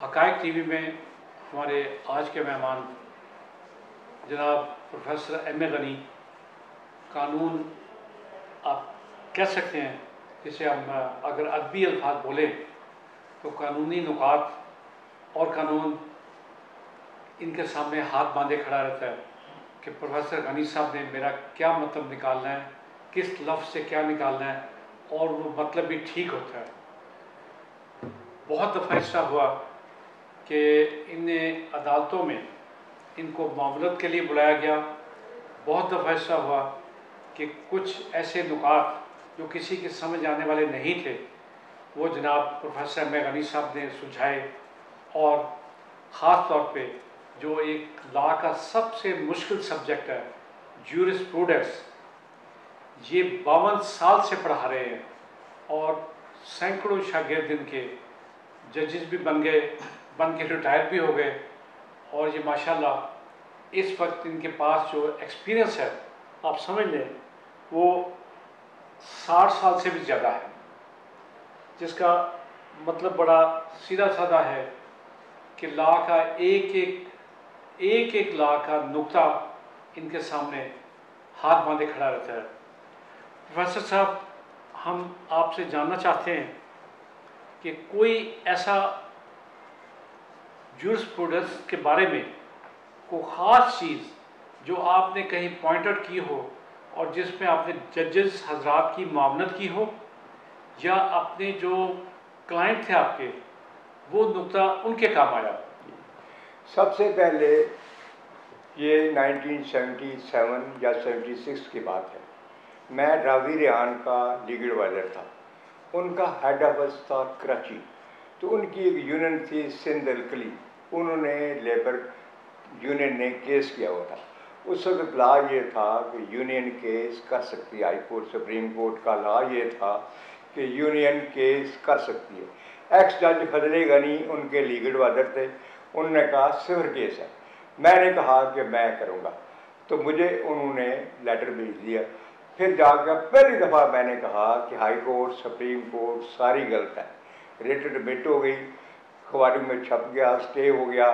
हक़ाइक़ TV में हमारे आज के मेहमान जनाब प्रोफेसर एम ए गनी, कानून आप कह सकते हैं जिसे हम अगर अदबी अल्फाज बोलें तो कानूनी नुकात और कानून इनके सामने हाथ बांधे खड़ा रहता है कि प्रोफेसर गनी साहब ने मेरा क्या मतलब निकालना है, किस लफ्ज़ से क्या निकालना है, और वो मतलब भी ठीक होता है। बहुत दफ़ा ऐसा हुआ कि इन अदालतों में इनको मामलत के लिए बुलाया गया। बहुत दफ़ा ऐसा हुआ कि कुछ ऐसे नुकात जो किसी के समझ आने वाले नहीं थे वो जनाब प्रोफेसर एम ए गनी साहब ने सुझाए, और ख़ास तौर पे जो एक लॉ का सबसे मुश्किल सब्जेक्ट है ज्यूरिस्प्रूडेंस, ये 52 साल से पढ़ा रहे हैं और सैकड़ों शागिर्द इनके जजेस भी बन गए, बन के रिटायर भी हो गए, और ये माशाल्लाह इस वक्त इनके पास जो एक्सपीरियंस है आप समझ लें वो 60 साल से भी ज़्यादा है, जिसका मतलब बड़ा सीधा साधा है कि लॉ का एक एक लॉ का नुक्ता इनके सामने हाथ बांधे खड़ा रहता है। प्रोफेसर साहब, हम आपसे जानना चाहते हैं कि कोई ऐसा ज्यूरिस्प्रूडेंस के बारे में कोई ख़ास चीज़ जो आपने कहीं पॉइंट आउट की हो और जिसमें आपने जजेस हजरात की मामलत की हो, या अपने जो क्लाइंट थे आपके वो नुक्ता उनके काम आया? सबसे पहले ये 1977 या 76 की बात है। मैं रावी रेहान का लीगल एडवाइज़र था, उनका हेड ऑफिस था कराची। तो उनकी एक यूनियन थी सिंध अलकली, उन्होंने लेबर यूनियन ने केस किया हुआ था। उस वक्त लॉ ये था कि यूनियन केस कर सकती है, हाई कोर्ट सुप्रीम कोर्ट का लॉ ये था कि यूनियन केस कर सकती है। एक्स जज फजले गनी उनके लीगल एडवाइज़र थे, उन्होंने कहा सिविल केस है। मैंने कहा कि मैं करूँगा, तो मुझे उन्होंने लेटर भेज दिया। फिर जाकर पहली दफ़ा मैंने कहा कि हाई कोर्ट सुप्रीम कोर्ट सारी गलत है। रिट डिमिट हो गई, अखबारों में छप गया, स्टे हो गया।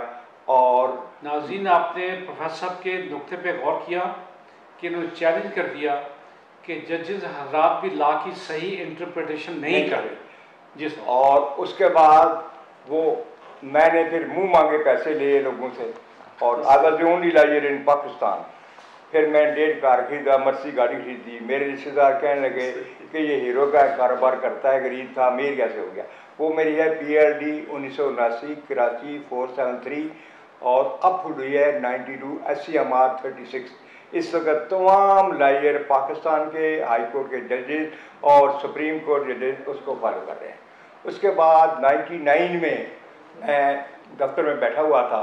और नाज़रीन, आपने प्रोफेसर साहब के नुक्ते पे गौर किया कि इन्होंने चैलेंज कर दिया कि जजेस हजरात भी लॉ की सही इंटरप्रिटेशन नहीं कर रहे। जिस और उसके बाद वो मैंने फिर मुंह मांगे पैसे लिए लोगों से, और I was the only lawyer in Pakistan. फिर मैं 1.5 कार खरीदा, मर्सी गाड़ी खरीदी। मेरे रिश्तेदार कहने लगे कि ये हीरो का कारोबार करता है, गरीब था, अमीर कैसे हो गया। वो मेरी है PLD 1979 कराची 473, और अब हुई है 92 SCMR 36। इस वक्त तमाम लॉयर पाकिस्तान के हाई कोर्ट के जजेस और सुप्रीम कोर्ट जजेस उसको फॉलो कर रहे हैं। उसके बाद 99 में मैं दफ्तर में बैठा हुआ था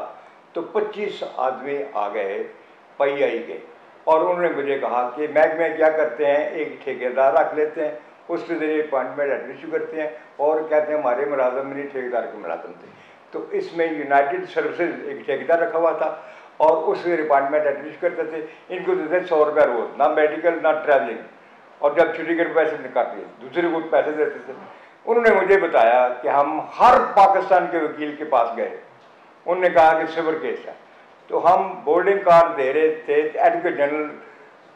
तो 25 आदमी आ गए PI के, और उन्होंने मुझे कहा कि महकमे क्या करते हैं, एक ठेकेदार रख लेते हैं, उसके ज़रिए अपॉइंटमेंट एडमिशन करते हैं, और कहते हैं हमारे मुलाजम नहीं ठेकेदार के मुलाजम थे। तो इसमें यूनाइटेड सर्विसेज एक ठेकेदार रखा हुआ था और उसके अपॉइंटमेंट एडमिशन करते थे। इनको देते 100 रुपये रोज़, ना मेडिकल ना ट्रैवलिंग, और जब छुट्टी के पैसे निकालते दूसरे को पैसे देते थे। उन्होंने मुझे बताया कि हम हर पाकिस्तान के वकील के पास गए, उन्होंने कहा कि सिविल केस है। तो हम बोर्डिंग कार्ड दे रहे थे, एडवोकेट जनरल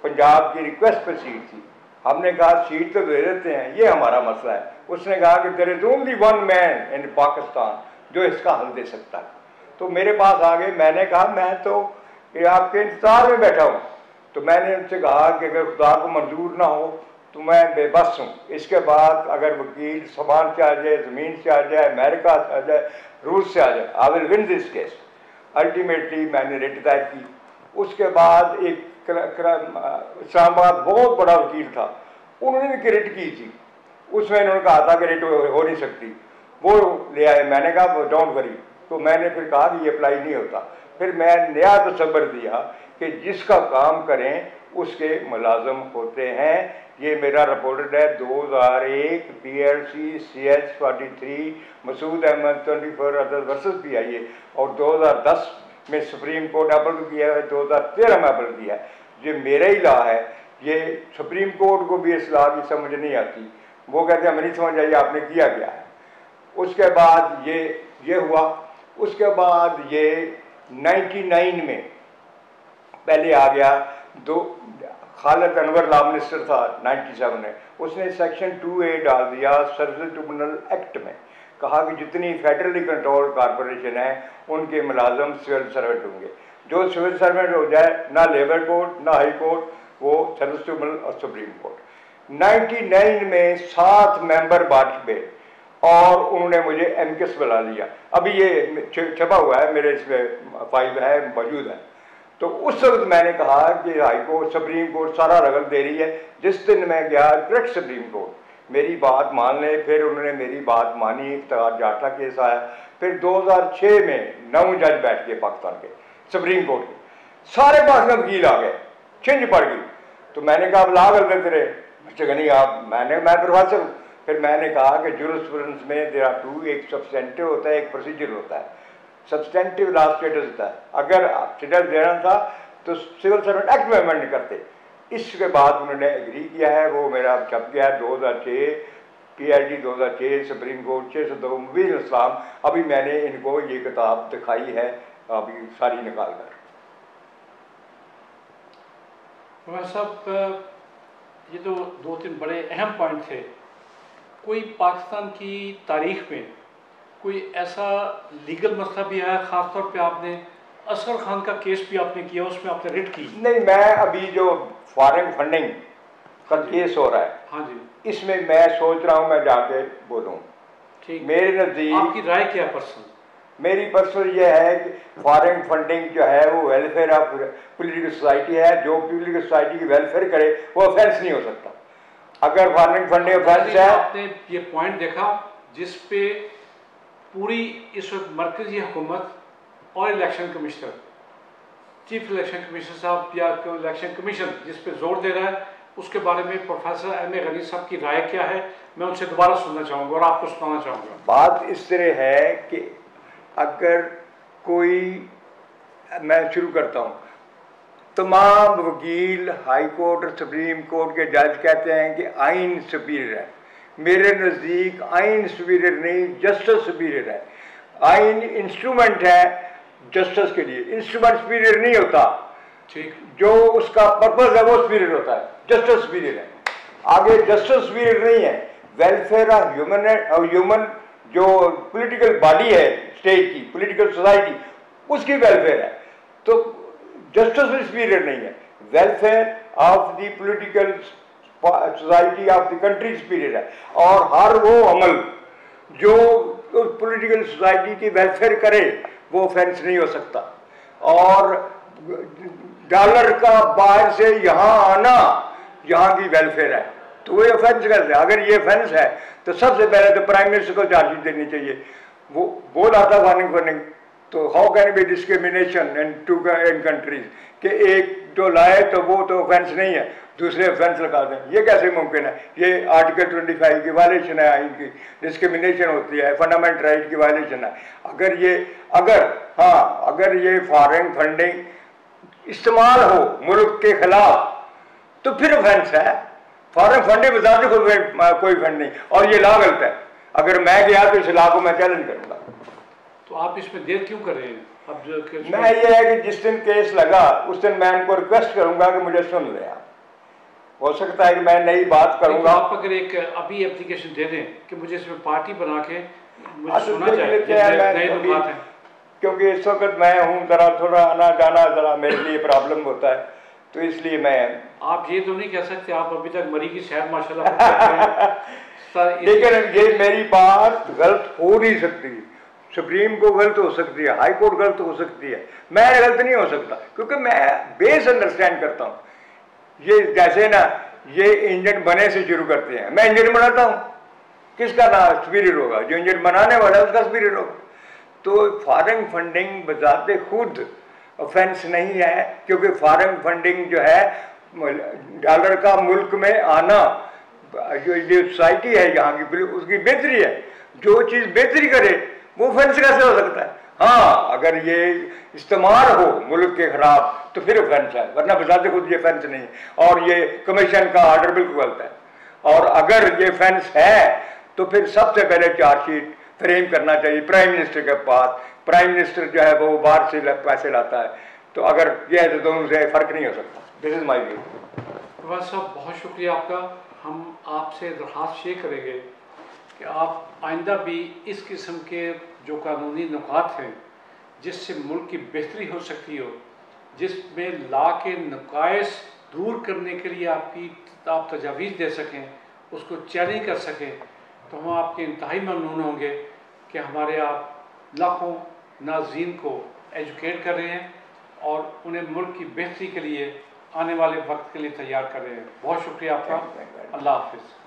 पंजाब की रिक्वेस्ट पर सीट थी। हमने कहा सीट तो दे देते हैं, ये हमारा मसला है। उसने कहा कि there is only one man in Pakistan जो इसका हल दे सकता है। तो मेरे पास आ गए, मैंने कहा मैं तो आपके इंतजार में बैठा हूँ। तो मैंने उनसे कहा कि अगर खुदा को मंजूर ना हो तो मैं बेबस हूँ। इसके बाद अगर वकील सामान से आ जाए, ज़मीन से आ जाए, अमेरिका से आ जाए, रूस से आ जाए, I will win this case. Ultimately मैंने रिट दायर की। उसके बाद एक इस्लामाबाद बहुत बड़ा वकील था, उन्होंने भी रिट की थी। उसमें इन्होंने कहा था कि रिट हो नहीं सकती, वो ले आए। मैंने कहा डोंट वरी। तो मैंने फिर कहा कि ये अप्लाई नहीं होता। फिर मैं नया तसव्वुर दिया कि जिसका काम करें उसके मुलाजम होते हैं। ये मेरा रिपोर्टेड है 2001 PLC CS 43 Masood Ahmed 24 other versus भी आई है, और 2010 में सुप्रीम कोर्ट अपील किया है, 2013 में अपील किया है। ये मेरा ही लॉ है, ये सुप्रीम कोर्ट को भी इस लॉ की समझ नहीं आती। वो कहते हैं हमें नहीं समझ आई, आपने किया क्या है। उसके बाद ये हुआ। उसके बाद ये 99 में पहले आ गया, दो खालिद अनवर लॉ मिनिस्टर था 97 में, उसने सेक्शन 2A डाल दिया सर्विस ट्रिब्यूनल एक्ट में, कहा कि जितनी फेडरली कंट्रोल कॉरपोरेशन है उनके मुलाजम सिविल सर्वेंट होंगे, जो सिविल सर्वेंट हो जाए ना लेबर कोर्ट ना हाई कोर्ट, वो सर्विस ट्रिब्यूनल और सुप्रीम कोर्ट। 99 में 7 मेंबर बांट गए और उन्होंने मुझे एमकेस बुला लिया। अभी ये छपा हुआ है मेरे इसमें फाइल है, मौजूद है। तो उस वक्त मैंने कहा कि हाई कोर्ट सुप्रीम कोर्ट सारा रगड़ दे रही है। जिस दिन मैं गया डायरेक्ट सुप्रीम कोर्ट, मेरी बात मान ले, फिर उन्होंने मेरी बात मानी, जाटला केस आया, फिर 2006 में 9 जज बैठ गए पाकिस्तान के सुप्रीम कोर्ट के, सारे पास में वकील आ गए, छिंज पड़ गई। तो मैंने कहा अब लाग गलत रहे, नहीं आप मैं प्रोफेसर हूँ। फिर मैंने कहा कि जूरिस्प्रूडेंस में देयर आर टू, एक सब्सटेंटिव होता है, एक प्रोसीजर होता है। सब्सटेंटिव लॉ स्टेटस होता है, अगर स्टेटस देना था तो सिविल सर्वेंट एक्ट में अमेंड करते। इसके बाद उन्होंने एग्री किया है, वो मेरा छप गया 2006 PID 2006 सुप्रीम कोर्ट 602 मुबीन इस्लाम। अभी मैंने इनको ये किताब दिखाई है अभी सारी निकाल कर। साहब ये तो 2-3 बड़े अहम पॉइंट थे। कोई पाकिस्तान की तारीख में कोई ऐसा लीगल मसला भी आया, ख़ासतौर पे आपने असगर खान का केस भी आपने किया, उसमें आपने रिट की? नहीं, मैं अभी जो फॉरेन फंडिंग का केस हो रहा है, हाँ जी, इसमें मैं सोच रहा हूँ मैं जाके बोलूँ। ठीक, मेरे नज़दीक आपकी राय क्या पर्सनल? मेरी पर्सनल ये है कि फॉरेन फंडिंग जो है वो वेलफेयर ऑफ पॉलिटिकल सोसाइटी है। जो पॉलिटिकल सोसाइटी की वेलफेयर करे वो ऑफेंस नहीं हो सकता। अगर फॉरेन फंडिंग ऑफेंस है, आपने ये पॉइंट देखा जिस पे पूरी इस वक्त मरकजी हुकूमत और election commissioner, chief election commissioner साहब या इलेक्शन कमीशन जिस पे जोर दे रहा है, उसके बारे में प्रोफेसर एम ए गनी साहब की राय क्या है, मैं उनसे दोबारा सुनना चाहूँगा और आपको सुनाना चाहूँगा। बात इस तरह है कि अगर कोई, मैं शुरू करता हूँ, तमाम वकील हाई कोर्ट और सुप्रीम कोर्ट के जज कहते हैं कि आइन सुपीरियर है। मेरे नज़दीक आइन सुपीरियर नहीं, जस्टिस सुपीरियर है। आइन इंस्ट्रूमेंट है जस्टिस के लिए, इंस्ट्रूमेंट सुपीरियर नहीं होता। ठीक, जो उसका पर्पस है वो सुपीरियर होता है, जस्टिस सुपीरियर है। आगे जस्टिस सुपीरियर नहीं है, वेलफेयर ऑफ ह्यूमन जो पॉलिटिकल बॉडी है स्टेट की, पॉलिटिकल सोसाइटी, उसकी वेलफेयर है। तो जस्टिस सुपीरियर नहीं है, welfare of the political society of the country superior है। और हर वो अमल जो पॉलिटिकल सोसाइटी की वेलफेयर करे वो ऑफेंस नहीं हो सकता। और डॉलर का बाहर से यहाँ आना, यहाँ की वेलफेयर है, तो वो ऑफेंस करते हैं। अगर ये ऑफेंस है तो सबसे पहले तो प्राइम मिनिस्टर को चार्जशीट देनी चाहिए। वो बोला था फॉरेन, तो how can be discrimination in countries कि एक जो लाए तो वो तो ऑफेंस नहीं है, दूसरे ऑफेंस लगा दें, ये कैसे मुमकिन है? ये आर्टिकल 25 की वायलेशन है, आइन की डिस्क्रिमिनेशन होती है, फंडामेंटल राइट की वायलेशन है। अगर ये फॉरेन फंडिंग इस्तेमाल हो मुल्क के खिलाफ तो फिर ऑफेंस है। फॉरेन फंडिंग बता दो कोई फंड नहीं, और ये लॉ गलत है। अगर मैं गया तो इस लॉ को मैं चैलेंज करूंगा। तो आप इसमें देर क्यों कर रहे हैं? अब जो मैं ये है कि जिस दिन केस लगा उस दिन मैं इनको रिक्वेस्ट करूंगा कि मुझे सुन लें। हो सकता है कि मैं नई बात करूंगा। तो आप अगर एक अभी एप्लीकेशन दे दें कि मुझे इसमें पार्टी बना के मुझे सुना जाए, क्योंकि इस वक्त मैं हूँ जरा थोड़ा आना जाना जरा मेरे लिए प्रॉब्लम होता है, तो इसलिए मैं। आप ये तो नहीं कह सकते आप अभी तक मरी की शहर माशाल्लाह लेकिन ये मेरी बात गलत हो नहीं सकती। सुप्रीम को गलत हो सकती है, हाई कोर्ट गलत हो सकती है, मैं गलत नहीं हो सकता, क्योंकि मैं बेस अंडरस्टैंड करता हूँ। ये जैसे ना ये इंजन बने से शुरू करते हैं, मैं इंजन बनाता हूँ, किसका ना सुपीरियर होगा? जो इंजन बनाने वाला है उसका सुपीरियर होगा। तो फॉरेन फंडिंग बजाते खुद ऑफेंस नहीं है, क्योंकि फॉरेन फंडिंग जो है डॉलर का मुल्क में आना, जो सोसाइटी है यहाँ की उसकी बेहतरी है। जो चीज़ बेहतरी करे वो ऑफेंस कैसे हो सकता है? हाँ, अगर ये इस्तेमाल हो मुल्क के खिलाफ तो फिर ऑफेंस है, वरना बजाते खुद ये ऑफेंस नहीं है। और ये कमीशन का आर्डर बिल्कुल गलत है। और अगर ये ऑफेंस है तो फिर सबसे पहले चार्जशीट फ्रेम करना चाहिए प्राइम मिनिस्टर के पास। प्राइम मिनिस्टर जो है वो बाहर से पैसे लाता है, तो अगर ये है तो उनसे फ़र्क नहीं हो सकता। This is my view. Prabhat साहब, बहुत शुक्रिया आपका। हम आपसे दरख्वास्त ये करेंगे कि आप आइंदा भी इस किस्म के जो कानूनी नुकात हैं जिससे मुल्क की बेहतरी हो सकती हो, जिसमें ला के नकाइस दूर करने के लिए आप तजावीज़ दे सकें, उसको चैलेंज कर सकें, तो हम आपके इंतहाई ममनून होंगे कि हमारे आप लाखों नाज़रीन को एजुकेट कर रहे हैं और उन्हें मुल्क की बेहतरी के लिए आने वाले वक्त के लिए तैयार कर रहे हैं। बहुत शुक्रिया आपका। अल्लाह हाफिज़।